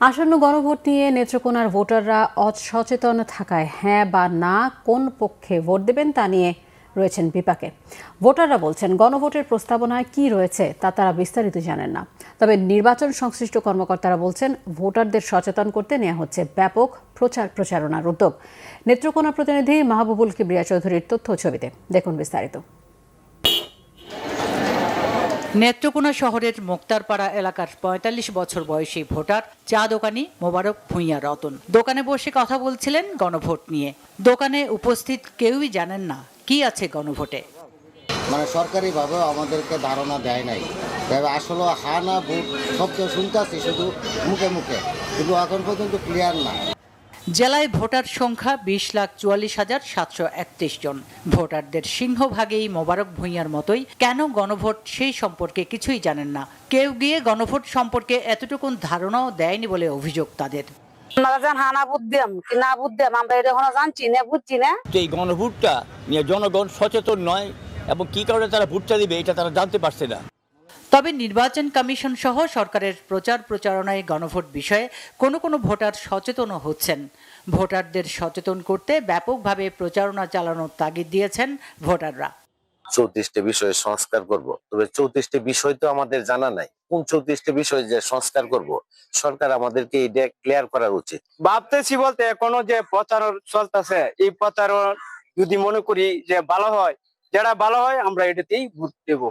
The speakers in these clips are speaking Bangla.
আসন্ন গণভোট নিয়ে নেত্রকোনার ভোটাররা অসচেতন থাকায় হ্যাঁ বা না কোন পক্ষে ভোট দেবেন তা নিয়ে রয়েছেন বিপাকে। ভোটাররা বলছেন গণভোটের প্রস্তাবনায় কি রয়েছে তা তারা বিস্তারিত জানেন না। তবে নির্বাচন সংশ্লিষ্ট কর্মকর্তারা বলছেন ভোটারদের সচেতন করতে নেওয়া হচ্ছে ব্যাপক প্রচারণার উদ্যোগ। নেত্রকোনা প্রতিনিধি মাহবুবুল কিবরিয়া চৌধুরীর তথ্য ছবিতে দেখুন বিস্তারিত। নেত্রকোনা শহরের মুক্তারপাড়া এলাকার ৪৫ বছর বয়সী ভোটার চা দোকানি মোবারক ভূঁইয়া রতন দোকানে বসে কথা বলছিলেন গণভোট নিয়ে। দোকানে উপস্থিত কেউই জানেন না কি আছে গণভোটে। সরকারিভাবে আমাদেরকে ধারণা দেয় নাই, তবে আসলে হা না ভোট শব্দ শুনতে আছি শুধু মুখে মুখে, কিন্তু এখন পর্যন্ত ক্লিয়ার না। জেলায় ভোটার সংখ্যা ২০,৪৪,৭৩১ জন। ভোটারদের সিংহভাগেই মোবারক ভূঁইয়ার মতোই কেন গণভোট সেই সম্পর্কে কিছুই জানেন না। কেউ গিয়ে গণভোট সম্পর্কে এতটুকু ধারণাও দেয়নি বলে অভিযোগ তাদের। এই গণভোটটা নিয়ে জনগণ সচেতন নয় এবং কি কারণে তারা ভোটটা দিবে এটা তারা জানতে পারছে না। তবে নির্বাচন কমিশন সহ সরকারের প্রচারণায় গণভোট বিষয়ে কোনো ভোটার সচেতনও হচ্ছেন। ভোটারদের সচেতন করতে ব্যাপকভাবে প্রচারণা চালানোর তাগিদ দিয়েছেন ভোটাররা। 34টি বিষয়ে সংস্কার করব, তবে 34টি বিষয় তো আমাদের জানা নাই। কোন 34টি বিষয় যে সংস্কার করব, সরকার আমাদেরকে এটা ক্লিয়ার করা উচিত। ভাবতেছি বলতে এখনো যে প্রচার চলতেছে, এই প্রচার যদি মনে করি যে ভালো হয়, যেটা ভালো হয় আমরা এটাতেই ভোট দেব।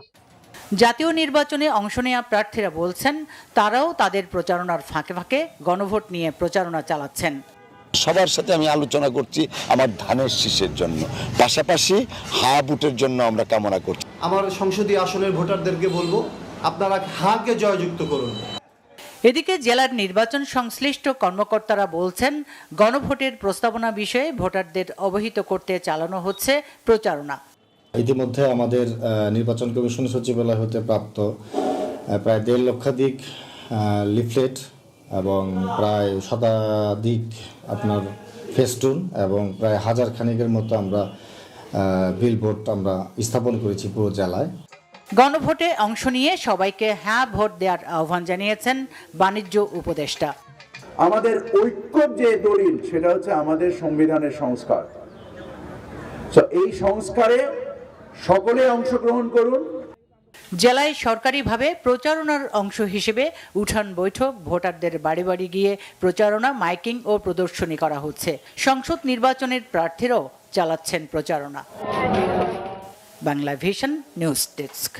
জাতীয় নির্বাচনে অংশ নেওয়া প্রার্থীরা বলছেন তারাও তাদের প্রচারণার ফাঁকে ফাঁকে গণভোট নিয়ে প্রচারণা চালাচ্ছেন। সবার সাথে আমি আলোচনা করছি আমার ধানের শীষের জন্য, পাশাপাশি হা ভোটের জন্য আমরা কামনা করছি। আমার সংসদীয় আসনের ভোটারদেরকে বলবো আপনারা হাকে জয়যুক্ত করুন। এদিকে জেলার নির্বাচন সংশ্লিষ্ট কর্মকর্তারা বলছেন গণভোটের প্রস্তাবনা বিষয়ে ভোটারদের অবহিত করতে চালানো হচ্ছে প্রচারণা। ইতিমধ্যে আমাদের নির্বাচন কমিশন সচিবালয় হতে প্রাপ্ত প্রায় 1.5 লক্ষাধিক লিফলেট এবং প্রায় শতাধিক আপনার ফেস্টুন এবং প্রায় 1000 খানিকের মতো আমরা বিলবোর্ড আমরা স্থাপন করেছি পুরো জেলায়। গণভোটে অংশ নিয়ে সবাইকে হ্যাঁ ভোট দেওয়ার আহ্বান জানিয়েছেন বাণিজ্য উপদেষ্টা। আমাদের ঐক্যর যে দলিল সেটা হচ্ছে আমাদের সংবিধানের সংস্কার। এই সংস্কারে সকলে অংশগ্রহণ করুন। জেলায় সরকারিভাবে প্রচারণার অংশ হিসেবে উঠান বৈঠক, ভোটারদের বাড়ি বাড়ি গিয়ে প্রচারণা, মাইকিং ও প্রদর্শনী করা হচ্ছে। সংসদ নির্বাচনের প্রার্থীরাও চালাচ্ছেন প্রচারণা। Bangla vision news desk.